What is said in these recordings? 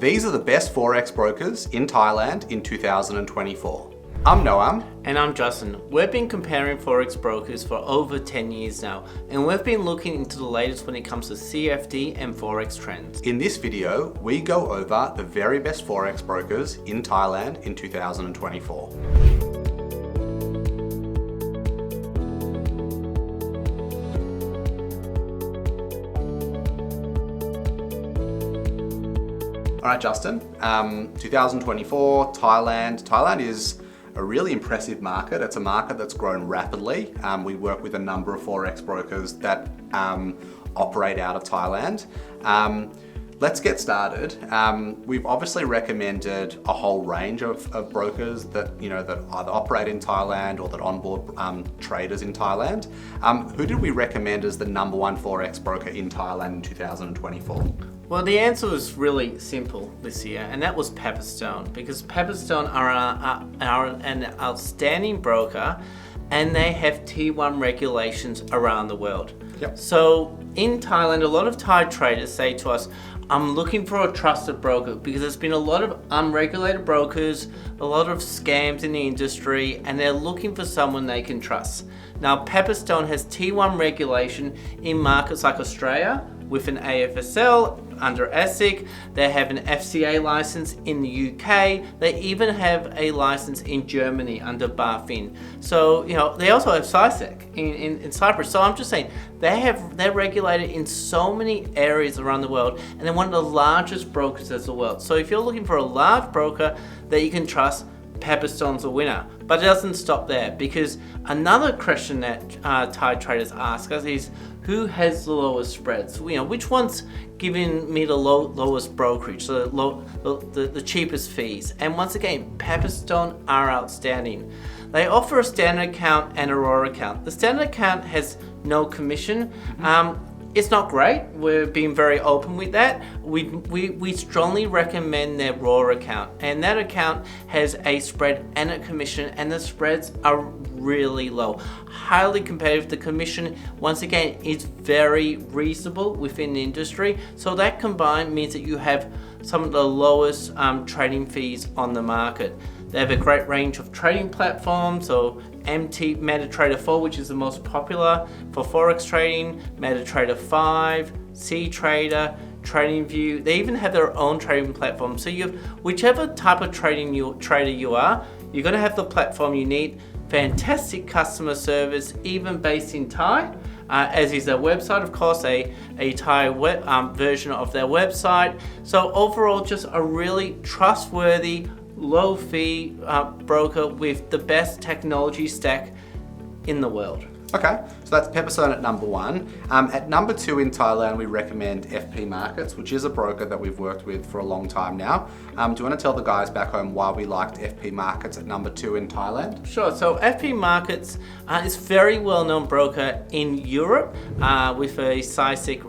These are the best Forex brokers in Thailand in 2024. I'm Noam. And I'm Justin. We've been comparing Forex brokers for over 10 years now, and we've been looking into the latest when it comes to CFD and Forex trends. In this video, we go over the very best Forex brokers in Thailand in 2024. All right, Justin, 2024, Thailand. Thailand is a really impressive market. It's a market that's grown rapidly. We work with a number of Forex brokers that operate out of Thailand. Let's get started. We've obviously recommended a whole range of brokers that that either operate in Thailand or that onboard traders in Thailand. Who did we recommend as the number one Forex broker in Thailand in 2024? Well, the answer was really simple this year, and that was Pepperstone, because Pepperstone are an outstanding broker, and they have T1 regulations around the world. Yep. So in Thailand, a lot of Thai traders say to us, I'm looking for a trusted broker, because there's been a lot of unregulated brokers, a lot of scams in the industry, and they're looking for someone they can trust. Now, Pepperstone has T1 regulation in markets like Australia with an AFSL under ASIC. They have an FCA license in the UK. They even have a license in Germany under BaFin. So, they also have CySec in Cyprus. So I'm just saying, they're regulated in so many areas around the world, and they're one of the largest brokers in the world. So if you're looking for a large broker that you can trust, Pepperstone's a winner. But it doesn't stop there, because another question that Thai traders ask us is, who has the lowest spreads? Which one's giving me the lowest brokerage, the cheapest fees? And once again, Pepperstone are outstanding. They offer a standard account and a raw account. The standard account has no commission. It's not great. We're being very open with that. We strongly recommend their raw account, and that account has a spread and a commission, and the spreads are really low, highly competitive. The commission, once again, is very reasonable within the industry. So that combined means that you have some of the lowest trading fees on the market. They have a great range of trading platforms, so MetaTrader 4, which is the most popular for Forex trading, MetaTrader 5, CTrader, TradingView. They even have their own trading platform. So you have whichever type of trader you are, you're going to have the platform you need. Fantastic customer service, even based in Thai, as is their website, of course, a Thai version of their website. So overall, just a really trustworthy, low fee broker with the best technology stack in the world. Okay, so that's Pepperstone at number one. At number two in Thailand, we recommend FP Markets, which is a broker that we've worked with for a long time now. Do you want to tell the guys back home why we liked FP Markets at number two in Thailand? Sure. So FP Markets is a very well-known broker in Europe with a CySec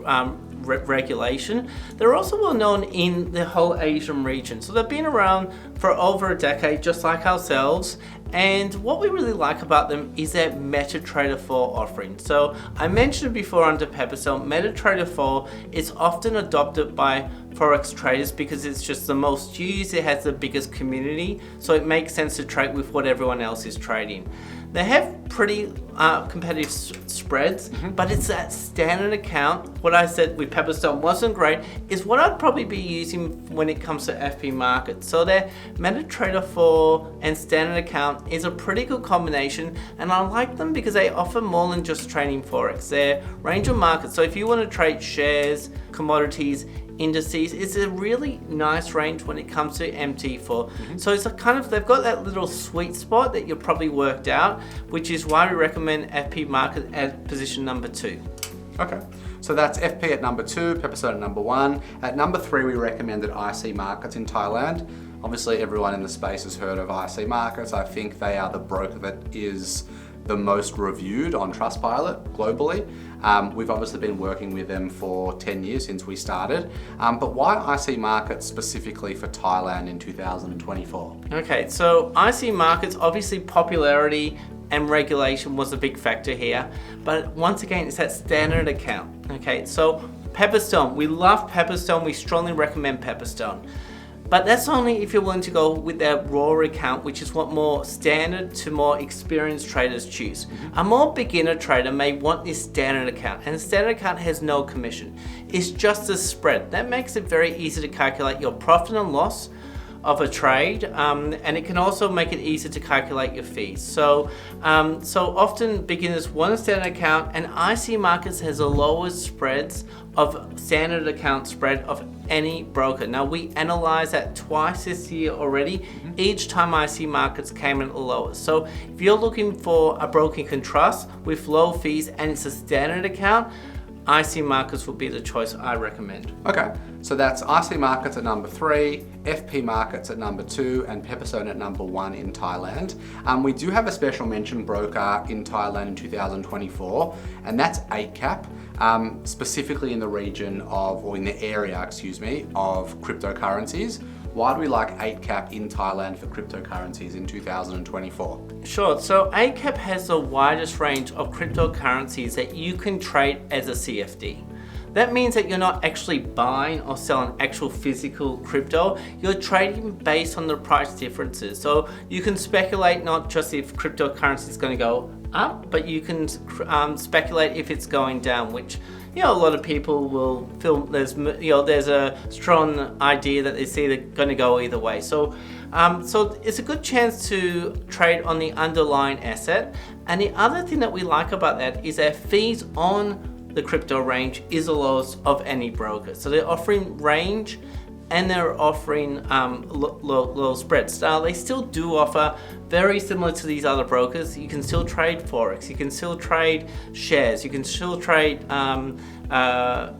regulation. They're also well known in the whole Asian region. So they've been around for over a decade, just like ourselves. And what we really like about them is their MetaTrader 4 offering. So I mentioned before under Pepperstone, MetaTrader 4 is often adopted by Forex traders because it's just the most used, it has the biggest community, so it makes sense to trade with what everyone else is trading. They have pretty competitive spreads, but it's that standard account. What I said with Pepperstone wasn't great, is what I'd probably be using when it comes to FP Markets. So their MetaTrader 4 and standard account is a pretty good combination, and I like them because they offer more than just trading Forex. Their range of markets, so if you want to trade shares, commodities, indices, it's a really nice range when it comes to MT4. So it's they've got that little sweet spot that you've probably worked out, which is why we recommend FP Market at position number two. Okay, so that's FP at number two, Pepperstone at number one. At number three, we recommended IC Markets in Thailand. Obviously, everyone in the space has heard of IC Markets. I think they are the broker that is the most reviewed on Trustpilot globally. We've obviously been working with them for 10 years since we started. But why IC Markets specifically for Thailand in 2024? Okay, so IC Markets, obviously popularity and regulation was a big factor here. But once again, it's that standard account. Okay, so Pepperstone, we love Pepperstone. We strongly recommend Pepperstone. But that's only if you're willing to go with their raw account, which is what more standard to more experienced traders choose. A more beginner trader may want this standard account, and the standard account has no commission. It's just a spread. That makes it very easy to calculate your profit and loss of a trade, and it can also make it easy to calculate your fees. So often beginners want a standard account, and IC Markets has the lowest spreads of standard account spread of any broker. Now, we analyzed that twice this year already. Each time IC Markets came in at the lowest. So if you're looking for a broker you can trust with low fees and it's a standard account, IC Markets will be the choice I recommend. Okay, so that's IC Markets at number 3, FP Markets at number 2, and Pepperstone at number 1 in Thailand. We do have a special mention broker in Thailand in 2024, and that's Eightcap, specifically in the region of, or in the area, excuse me, of cryptocurrencies. Why do we like Eightcap in Thailand for cryptocurrencies in 2024? Sure, so Eightcap has the widest range of cryptocurrencies that you can trade as a CFD. That means that you're not actually buying or selling actual physical crypto, you're trading based on the price differences. So you can speculate not just if cryptocurrency is going to go up, but you can speculate if it's going down, which a lot of people will feel there's a strong idea that it's either going to go either way. So it's a good chance to trade on the underlying asset. And the other thing that we like about that is that fees on the crypto range is the lowest of any broker. So they're offering range and they're offering low spreads. Now, they still do offer very similar to these other brokers. You can still trade Forex, you can still trade shares, you can still trade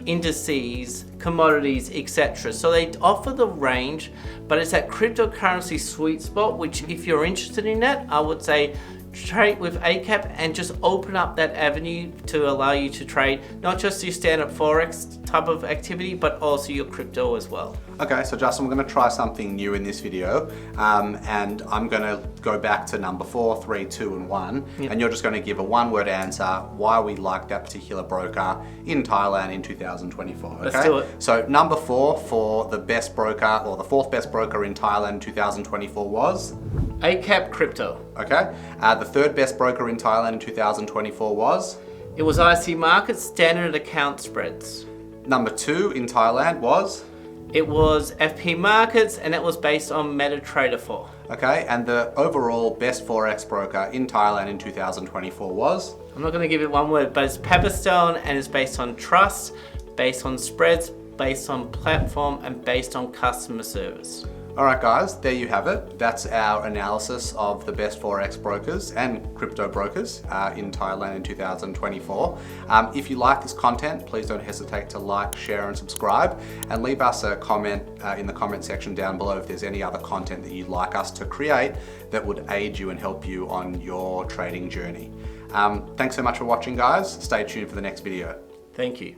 indices, commodities, etc. So they offer the range, but it's that cryptocurrency sweet spot, which if you're interested in that, I would say trade with Eightcap and just open up that avenue to allow you to trade not just your standard Forex type of activity, but also your crypto as well. Okay, so Justin, we're going to try something new in this video, and I'm going to go back to number 4, 3, 2, and 1, and you're just going to give a one-word answer why we like that particular broker in Thailand in 2024. Okay? Let's do it. So number 4 for the best broker, or the 4th best broker in Thailand in 2024 was? Eightcap Crypto. Okay. The 3rd best broker in Thailand in 2024 was? It was IC Markets Standard Account Spreads. Number 2 in Thailand was? It was FP Markets, and it was based on MetaTrader 4. Okay, and the overall best Forex broker in Thailand in 2024 was? I'm not going to give it one word, but it's Pepperstone, and it's based on trust, based on spreads, based on platform, and based on customer service. All right, guys, there you have it. That's our analysis of the best Forex brokers and crypto brokers in Thailand in 2024. If you like this content, please don't hesitate to like, share, and subscribe, and leave us a comment in the comment section down below if there's any other content that you'd like us to create that would aid you and help you on your trading journey. Thanks so much for watching, guys. Stay tuned for the next video. Thank you.